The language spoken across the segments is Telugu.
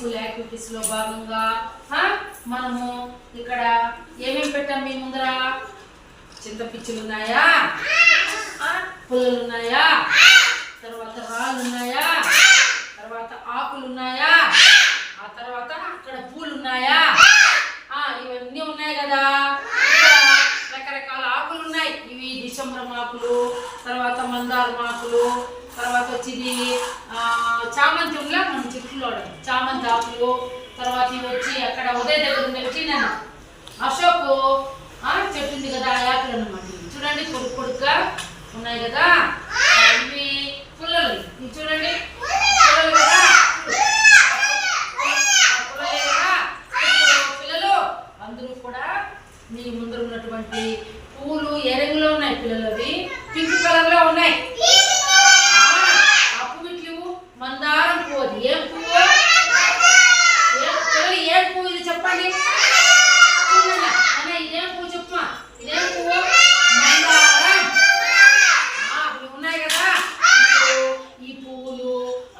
స్కూల్ యాక్టివిటీస్లో భాగంగా మనము ఇక్కడ ఏమేమి పెట్టాం మీ ముందర? చింతపిచ్చులు ఉన్నాయా, పుల్లలు ఉన్నాయా, తర్వాత రాళ్ళు ఉన్నాయా, తర్వాత ఆకులు ఉన్నాయా, ఆ తర్వాత అక్కడ పూలు ఉన్నాయా, ఇవన్నీ ఉన్నాయి కదా. రకరకాల ఆకులు ఉన్నాయి. ఇవి డిసెంబర్ ఆకులు, తర్వాత మందారం ఆకులు, తర్వాత వచ్చి చామంతి ఉందా మన చెట్టులో చామంతి ఆకులు, తర్వాత ఇవి వచ్చి అక్కడ ఉదయ దగ్గర వచ్చి నేను అశోక్ చెట్టు ఉంది కదా, ఆ ఆకులు అన్నమాట. చూడండి పొడుగు పొడుగ్గా ఉన్నాయి కదా, ఇవి పుల్లలు. ఇవి చూడండి పుల్లలు కదా, పుల్లలే కదా. పిల్లలు అందరూ కూడా మీ ముందర ఉన్నటువంటి పువ్వులు ఏ రంగులో ఉన్నాయి పిల్లలు? అవి పింక్ కలర్ లో ఉన్నాయి. ఆ పువ్వు మందారం పువ్వు. అది ఏం పువ్వు? పిల్లలు ఏం పువ్వు ఇది చెప్పండి. ఇదేం పువ్వు చెప్పమా? ఇదేం పువ్వు? మందారం. ఇవి ఉన్నాయి కదా. ఈ పువ్వులు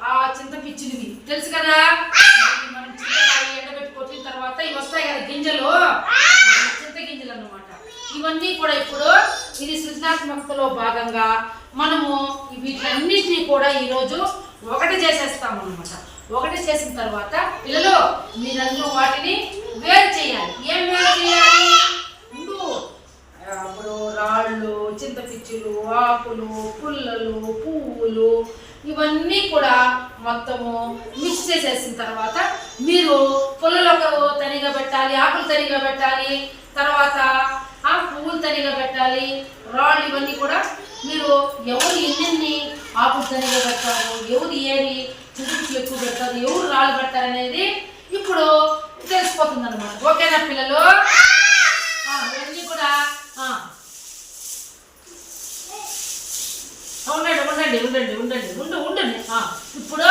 ఆ చింతపిచ్చులు తెలుసు కదా. మనం చింతకాయ ఎండబెట్టి కొట్టిన తర్వాత ఇవి వస్తాయి కదా గింజలు, చింత గింజలు అన్నమాట. ఇవన్నీ కూడా ఇప్పుడు ఇది సృజనాత్మకతలో భాగంగా మనము వీటన్నిటినీ కూడా ఈరోజు ఒకటి చేసేస్తాము అన్నమాట. ఒకటి చేసిన తర్వాత పిల్లలు మీరందరూ వాటిని వేరు చేయాలి. ఏం వేరు చేయాలి? అప్పుడు రాళ్ళు, చింతపిచ్చులు, ఆకులు, పుల్లలు, పువ్వులు ఇవన్నీ కూడా మొత్తము మిక్స్ చేసేసిన తర్వాత మీరు పుల్లలకు తనిగా పెట్టాలి, ఆకులు తనిగా పెట్టాలి, తర్వాత ఆ పువ్వులు తనిగా పెట్టాలి, రాళ్ళు ఇవన్నీ కూడా మీరు ఎవరు ఎన్నెన్ని ఆకులు తనిగా పెడతారు, ఎవరు ఏరి చింతపిచ్చులు ఎక్కువ పెడతారు, ఎవరు రాళ్ళు పెడతారు అనేది ఇప్పుడు తెలిసిపోతుంది అన్నమాట. ఓకేనా పిల్లలు? ఇవన్నీ కూడా ఉండండి ఉండండి ఉండండి ఉండండి ఉండండి. ఇప్పుడు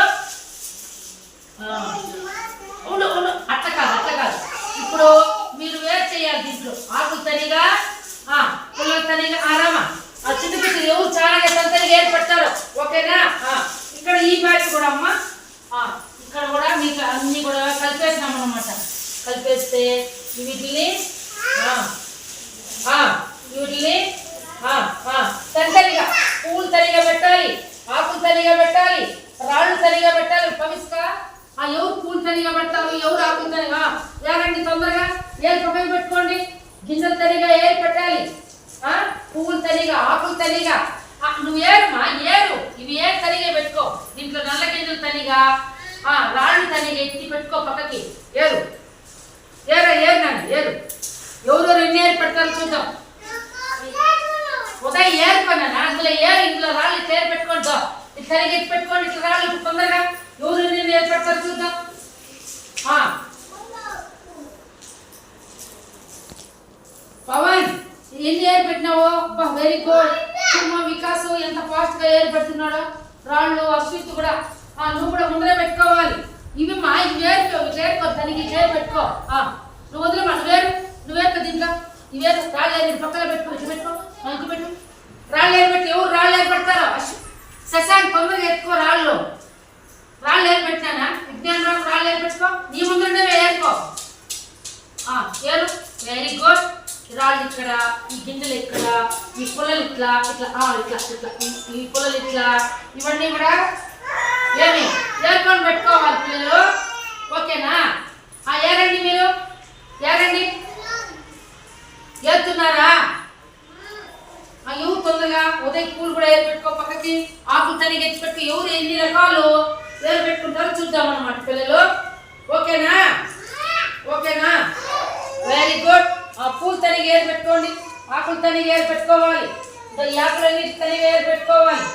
ఉండు ఉండు అట్ట కాదు. ఇప్పుడు మీరు వేరు చేయాలి. దీంట్లో ఆకులు తనిగా, పుల్లలు తనిగా, రామా ఆ చింతపిచ్చులు ఎవరు చాలా తనిగా ఏర్పడతారు. ఓకేనా? ఇక్కడ ఈ బ్యాచ్ కూడా అమ్మ ఇక్కడ కూడా మీకు అన్ని కూడా కలిపేసినాం అన్నమాట. కలిపేస్తే వీటిని తనిగా పువ్వులు తనిగా పెట్టాలి, ఆకులు తనిగా పెట్టాలి, రాళ్ళు తనిగా పెట్టాలి. పవిస్కా ఎవరు పువ్వులు తనిగా పెడతారు, ఎవరు ఆకులు తనిగా ఏరండి తొందరగా ఏరు పక్కన పెట్టుకోండి. గింజలు తనిగా ఏరు పెట్టాలి, పువ్వులు తనిగా, ఆకులు తనిగా. నువ్వు ఏరుమా ఏరు, ఇవి ఏరు తనిగా పెట్టుకో. దీంట్లో నల్ల గింజలు తనిగా, రాళ్ళు తనిగా ఎత్తి పెట్టుకో పక్కకి. ఏరు నాన్న ఏరు. ఎవరు ఎన్ని ఏరు పెడతారు చూద్దాం. ఉదయం ఏరుకోనా అందులో ఏరు, ఇందులో రాళ్ళు చేరు పెట్టుకోండి. ఇట్లా తనిగా ఎత్తి పెట్టుకోండి. ఇట్లా రాళ్ళు తొందరగా ఎవరు ఎన్ని ఏరు పెడతారు చూద్దాం. పవన్ ఎన్ని ఏరు పెట్టినావు? Very good. మా వికాస్ ఎంత ఫాస్ట్ గా ఏరు పెడుతున్నాడో. రాళ్ళు అశ్విత్ కూడా నువ్వు కూడా ముందరే పెట్టుకోవాలి. ఇవి మా ఇవి ఏరుకో దానికి చేరు పెట్టుకో. నువ్వు వదిలేమా నువ్వేరుకో దీంట్లో. ఇవేరు రాళ్ళు ఏరు పక్కన పెట్టుకో. ఇటు పెట్టు రాళ్ళు ఏరు పెట్టి. ఎవరు రాళ్ళు ఏరు పెడతారో? శశాంక్ తొందరగా ఎత్తుకో. రాళ్ళు ఏరు పెట్టినానా? విజ్ఞానం రాళ్ళు ఏరు పెట్టుకో. నీ ముందుండే ఏరుకో. ఏరు. Very good. రాళ్ళు ఇక్కడ, ఈ గింజలు ఇక్కడ, ఈ పుల్లలు ఇట్లా ఇట్లా ఇట్లా ఇట్లా ఈ పుల్లలు ఇట్లా ఇవన్నీ కూడా ఏమి ఏర్కొని పెట్టుకోవాలి పిల్లలు. ఓకేనా? ఏరండి మీరు ఏరండి. ఏరుతున్నారా? ఎవరు తొందరగా ఉదయం పూలు కూడా ఏరు పెట్టుకో పక్కకి. ఆకులు తనిగా ఎత్తి పెట్టుకో. ఎవరు ఎన్ని రకాలు ఏరు పెట్టుకుంటారో చూద్దాం అన్నమాట పిల్లలు. ఓకేనా? Very good. పూలు తనిగా ఏరు పెట్టుకోండి, ఆకులు తనిగా ఏరు పెట్టుకోవాలి, ఈ ఆకులన్నీ తనిగా ఏరు పెట్టుకోవాలి.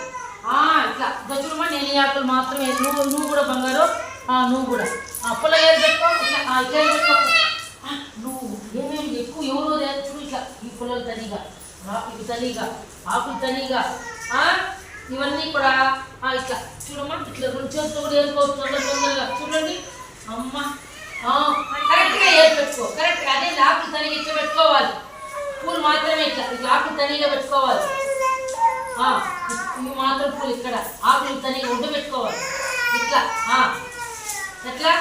ఇట్లా చూడమ్మా, నేను ఈ ఆకులు మాత్రమే. నువ్వు కూడా బంగారు, నువ్వు కూడా పుల్ల ఏరు పెట్టుకో. ఇట్లా ఏరు పెట్టుకో. నువ్వు ఏమేమి ఎక్కువ ఎవరో చూడు. ఇట్లా ఈ పుల్లలు తనిగా, ఇవి తనిగా, ఆకులు తనిగా, ఇవన్నీ కూడా ఇట్లా చూడమ్మా. ఇట్లా రెండు చేతులు కూడా ఏరుకోవచ్చు తొందరగా. చూడండి అమ్మ, కరెక్ట్గా ఏరు పెట్టుకో. కరెక్ట్గా అదే ఆకులు తనిగా ఇట్లా పెట్టుకోవాలి. పూలు మాత్రమే ఇట్లా ఆకులు తనిగా పెట్టుకోవాలి. ఇవి మాత్రం పూలు ఇక్కడ ఆకులు తనిగా ఉండి పెట్టుకోవాలి. ఇట్లా ఎట్లా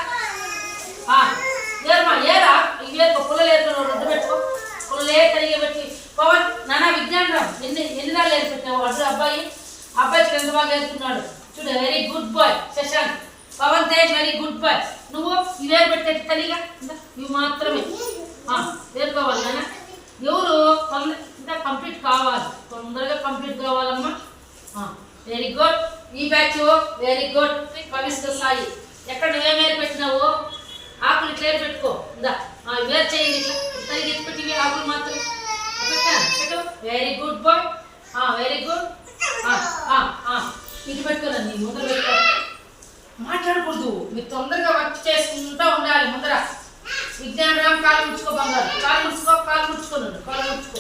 ఏరమ్మా ఏరా ఇవి ఏరుకో పుల్లలు ఏరుకో రొద్దు పెట్టుకో పుల్లలు తరిగి పెట్టి పవన్ నాన్న విజ్ఞానరామ్ ఎన్ని నాళ్ళు ఏరు పెట్టావు అటు అబ్బాయికి ఎంత బాగా ఏరుకున్నాడు చూడు very good boy Shashank Pawan Tej very good boy నువ్వు ఇవే పెట్టే తల్లిగా ఇవి మాత్రమే ఏరుకోవాలి నాన్న ఎవరు ఇంకా కంప్లీట్ కావాలి తొందరగా కంప్లీట్ కావాలమ్మా వెరీ గుడ్ ఈ బ్యాచ్ వెరీ గుడ్ పవిత్ర సాయి ఎక్కడ నువ్వేం ఏరు పెట్టినావు ఆకులు ఇట్లా ఏరు పెట్టుకో ఇందా వేరు చేయండి ఇట్లా తరిగి ఎత్తి పెట్టి ఆకులు మాత్రం పెట్టు very good boy very good ఇది పెట్టుకోనండి నీ ముందర పెట్టుకో మాట్లాడకూడదు మీరు తొందరగా వర్క్ చేసుకుంటూ ఉండాలి ముందర విజ్ఞానరామ్ కాలు ముచ్చుకో బంగారు కాలు ముచ్చుకోనండి కాలు ముచ్చుకో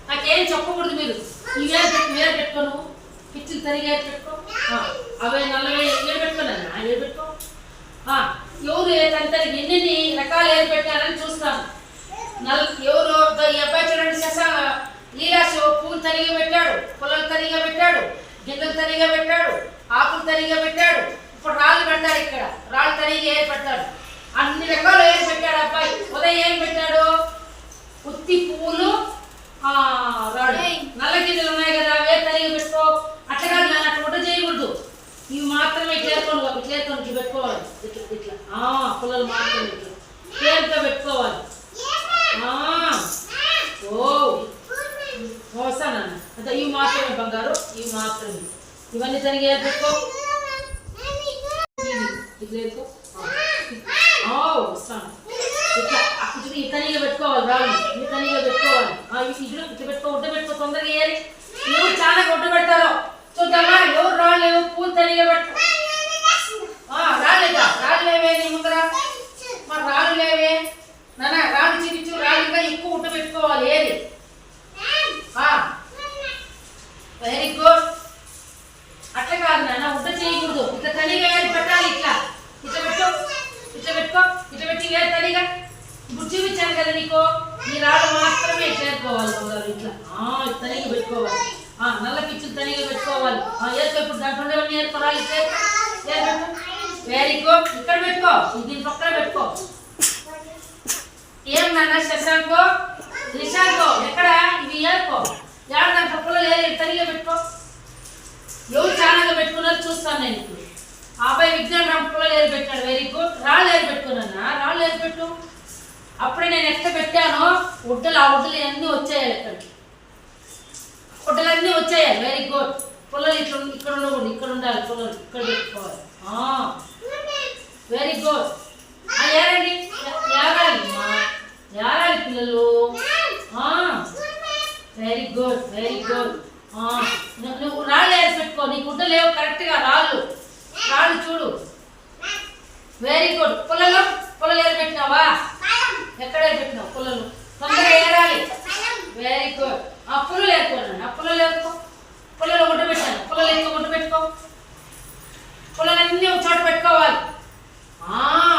నాకేం చెప్పకూడదు మీరు ఈ వేరు పెట్టుకో నువ్వు పిచ్చిలు తరిగి ఏరు పెట్టుకో అవే నల్లవే ఏరు పెట్టుకోనండి ఏరు పెట్టుకో ఎవరు తనతరికి ఎన్ని రకాలు ఏరు పెట్టారని చూస్తాను ఎవరు ఈ అబ్బాయి చూడండి లీలాశో పూలు తరిగి పెట్టాడు పొలాలు తరిగా పెట్టాడు గింజలు తరిగా పెట్టాడు ఆకులు తరిగా పెట్టాడు ఇప్పుడు రాళ్ళు పెట్టాడు ఇక్కడ రాళ్ళు తరిగి ఏరు పెట్టాడు అన్ని రకాలు ఏరు పెట్టాడు అబ్బాయి ఉదయం ఏం పెట్టాడు ఉత్తి పువ్వులు రాడు నల్ల గింజలు ఉన్నాయి కదా అవే తరిగి పెట్టుకో అట్లా కాదు నేను అట్లా వంట చేయకూడదు ఇవి మాత్రమే చేరుకొని పెట్టుకోవాలి ఇట్లా పుల్లలు మాత్రమే ఇట్లా పేరుతో పెట్టుకోవాలి వస్తానన్న అంటే ఇవి మాత్రమే బంగారు ఇవి మాత్రమే ఇవన్నీ తనిగి ఏర్పెట్టుకో ఇట్లా ఏరుకో వస్తాను ఇట్లా ఈ తనిగా పెట్టుకోవాలి రాళ్ళు ఈ తనిగా పెట్టుకోవాలి ఇట్లా పెట్టుకో ఉడ్డ పెట్టుకో తొందరగా ఏరి ఎవరు చాలా గుడ్డ పెడతారో చూద్దామా ఎవరు రాళ్ళు పూలు తనిగా పెట్టు రాళ్ళు లేవే నీ ముందర మరి రాళ్ళు లేవే నాన్న రాళ్ళు చూపించు రాళ్ళు ఇంకా ఎక్కువ ఉడ్డ పెట్టుకోవాలి ఏది వెరీ గుడ్ అట్లా కాదు నాన్న ఉడ్డ చేయకూడదు ఇట్లా తనిగా ఏరి పెట్టాలి ఇట్లా పెట్టుకో ఇట్లా పెట్టి ఏరి తనిగా ఇప్పుడు చూపించాను కదా నీకు నీ రాళ్ళు మాత్రమే చేరుకోవాలి ఇట్లా తనిగా పెట్టుకోవాలి నల్ల పిచ్చులు తనిగా పెట్టుకోవాలి ఏరుకో ఇప్పుడు దాంట్లో ఏర్పడాలి వెరీ గుడ్ ఇక్కడ పెట్టుకో దీని పక్కన పెట్టుకో ఏం నాన్న శశాంకో నిశాంకో ఎక్కడ ఇవి ఏరుకో ఏడ దాంట్లో పుల్లలు ఏరి తనిగా పెట్టుకో ఎవరు చాలా పెట్టుకున్నారు చూస్తాను నేను ఇప్పుడు అబ్బాయి విజ్ఞానరామ్ పుల్లలు ఏరి పెట్టాడు వెరీ గుడ్ రాళ్ళు ఏరి పెట్టుకున్నా రాళ్ళు ఏరి పెట్టు అప్పుడే నేను ఎక్కడ పెట్టానో ఉడ్డలు ఉడ్డలు అన్నీ వచ్చేయాలి ఎక్కడికి ఉడ్డలన్నీ వచ్చేయాలి వెరీ గుడ్ పుల్లలు ఇట్లా ఇక్కడ ఉండకూడదు ఇక్కడ ఉండాలి పుల్లలు ఇక్కడ పెట్టుకోవాలి వెరీ గుడ్ ఏరండి ఏరాలి పిల్లలు వెరీ గుడ్ నువ్వు రాళ్ళు ఏరి పెట్టుకో నీకు ఉడ్డ లేవు కరెక్ట్గా రాళ్ళు చూడు వెరీ గుడ్ పుల్లలు ఏరి పెట్టినావా ఎక్కడ ఏరి పెట్టినావు పుల్లలు తొందరగా ఏరాలి వెరీ గుడ్ పుల్లలు ఏరుకోనండి పుల్లలు ఏరుకో పుల్లలు గుడ్డ పెట్టాను పుల్లలు ఎక్కువ గుడ్డ పెట్టుకో పుల్లలన్నీ ఒక చోట పెట్టుకోవాలి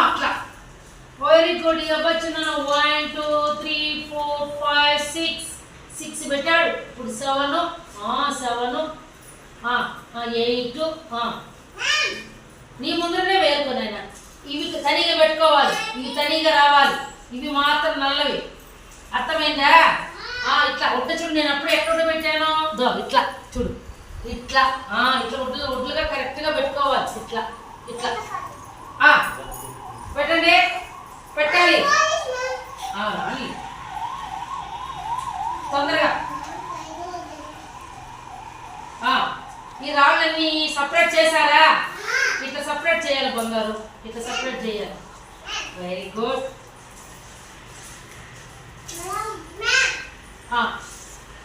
అట్లా వెరీ గుడ్ ఈ అబ్బాయి చిన్న 1 2 3 4 5 6 పెట్టాడు ఇప్పుడు 7 8 నీ ముందరనే వేరుకోనైనా ఇవి తనిగా పెట్టుకోవాలి ఇవి తనిగా రావాలి ఇవి మాత్రం నల్లవి అర్థమైందా ఇట్లా ఉడ్డ చూడు నేను అప్పుడు ఎక్కడ పెట్టాను ఇట్లా చూడు ఇట్లా ఉడ్లుగా కరెక్ట్గా పెట్టుకోవాలి ఇట్లా పెట్టండి పెట్టాలి తొందరగా ఈ రాళ్ళన్నీ సపరేట్ చేశారా ఇట్లా సపరేట్ చేయాలి బంగారు ఇట్లా సపరేట్ చేయాలి వెరీ గుడ్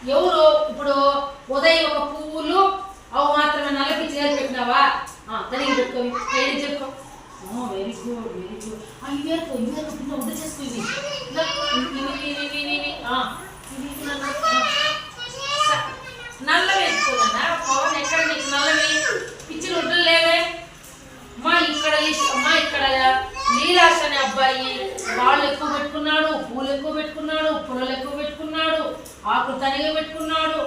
ఎవరు ఇప్పుడు ఉదయం ఒక పువ్వులు అవి మాత్రమే నల్లకి చేసి పెట్టినావా తనిగి పెట్టుకో చెప్పుకో వెరీ గుడ్ ఇవి వేరుకో కింద ఉద్ద చేసుకో ఇవి నల్లవి వేసుకోదన్నా పవన్ ఎక్కడ నీకు నల్లవి పిచ్చిలు ఉడ్డలు లేవే ఇక్కడ లీలాశ అనే అబ్బాయి రాళ్ళు ఎక్కువ పెట్టుకున్నాడు పూలు ఎక్కువ పెట్టుకున్నాడు పుల్లలు ఎక్కువ పెట్టుకున్నాడు ఆకులు తనిగా పెట్టుకున్నాడు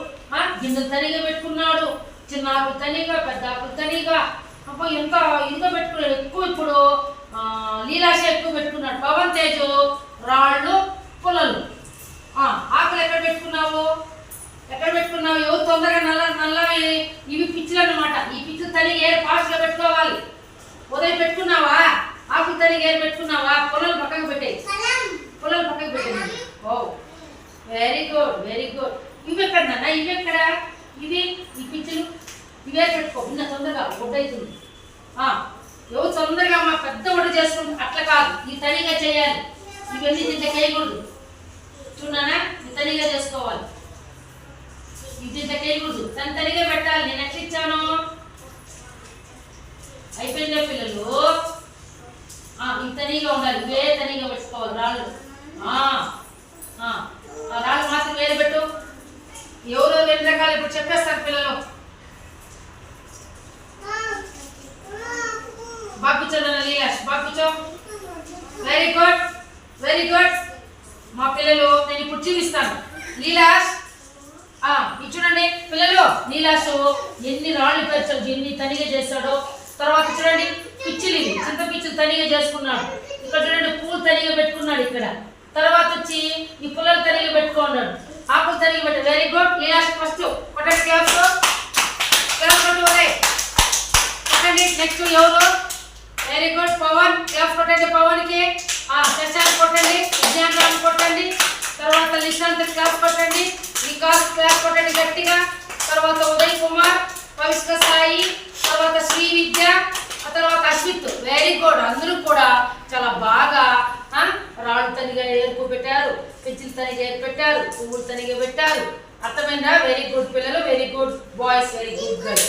గింజలు తనిగా పెట్టుకున్నాడు చిన్న ఆకులు తనిగా పెద్ద ఆకులు తనిగా అబ్బా ఎంత ఇంత పెట్టుకున్నాడు ఎక్కువ ఇప్పుడు లీలాశ ఎక్కువ పెట్టుకున్నాడు. పవన్ తేజ్ రాళ్ళు పుల్లలు. ఆకులు ఎక్కడ పెట్టుకున్నావు? ఎవరు తొందరగా నల్ల ఇవి పిచ్చులు అన్నమాట. ఈ పిచ్చులు తల్లి ఏరు ఫాస్ట్గా పెట్టుకోవాలి. ఉదయం పెట్టుకున్నావా? ఆకులు తల్లి ఏరు పెట్టుకున్నావా? పొలాలు పక్కకు పెట్టాయి. ఓ వెరీ గుడ్. ఇవి ఎక్కడ నాన్న? ఇవి ఎక్కడ? ఇవి ఈ పిచ్చులు ఇవే పెట్టుకో. ఇంకా తొందరగా ఒడ్డు అవుతుంది. ఎవరు తొందరగా మా పెద్ద ఒడ్డు చేసుకుంటాం అట్లా కాదు, ఈ తనిగా చేయాలి. ఇవన్నీ తింటే చేయకూడదు. చూడనా? ఈ తనిగా చేసుకోవాలి. ఇది తింటే చేయకూడదు, తనిగా పెట్టాలి. నేను ఎట్లా ఇచ్చాను? అయిపోయిందా పిల్లలు? ఈ తనిగా ఉండాలి. ఇవే తనిగా పెట్టుకోవాలి. రాళ్ళు రాళ్ళు మాత్రం వేరు పెట్టు. ఎవరో రెండు రకాలు ఇప్పుడు చెప్పేస్తారు పిల్లలు. బాపిచో లీలాష్, బాపిచో. వెరీ గుడ్ మా పిల్లలు. నేను ఇప్పుడు చూపిస్తాను. లీలాష్ ఇది చూడండి పిల్లలు. లీలాష్ ఎన్ని రాళ్ళు పెంచాడు, ఎన్ని తనిగా చేశాడో. తర్వాత చూడండి పిచ్చిలు, ఇవి చింత పిచ్చులు తనిగా చేసుకున్నాడు. ఇక్కడ చూడండి పూలు తనిగా పెట్టుకున్నాడు. ఇక్కడ తర్వాత వచ్చి ఈ పుల్లలు తనిగా పెట్టుకున్నాడు. ఆకులు తనిగా పెట్టాడు. Very good Leelash. ఫస్ట్ కొట్టండి క్లాప్స్ కొట్టండి. నెక్స్ట్ ఎవరు? Very good Pawan. క్లాప్స్ కొట్టండి పవన్కి. శశాంక్ కొట్టండి. విజ్ఞాన్ రామ్ కొట్టండి. తర్వాత నిశాంత్ క్లాప్స్ కొట్టండి. వికాస్ క్లాప్స్ కొట్టండి గట్టిగా. తర్వాత ఉదయ్ కుమార్, పవిష్క సాయి, తర్వాత శ్రీ విద్య, ఆ తర్వాత అశ్విత్. Very good. అందరూ కూడా చాలా బాగా రాళ్ళు తనిగా ఏర్పు పెట్టారు, పెంచిల్ తనిగా ఏర్పు పెట్టారు, పువ్వులు తనిగా పెట్టారు. అర్థమైందా? వెరీ గుడ్ పిల్లలు. Very good boys. Very good girls.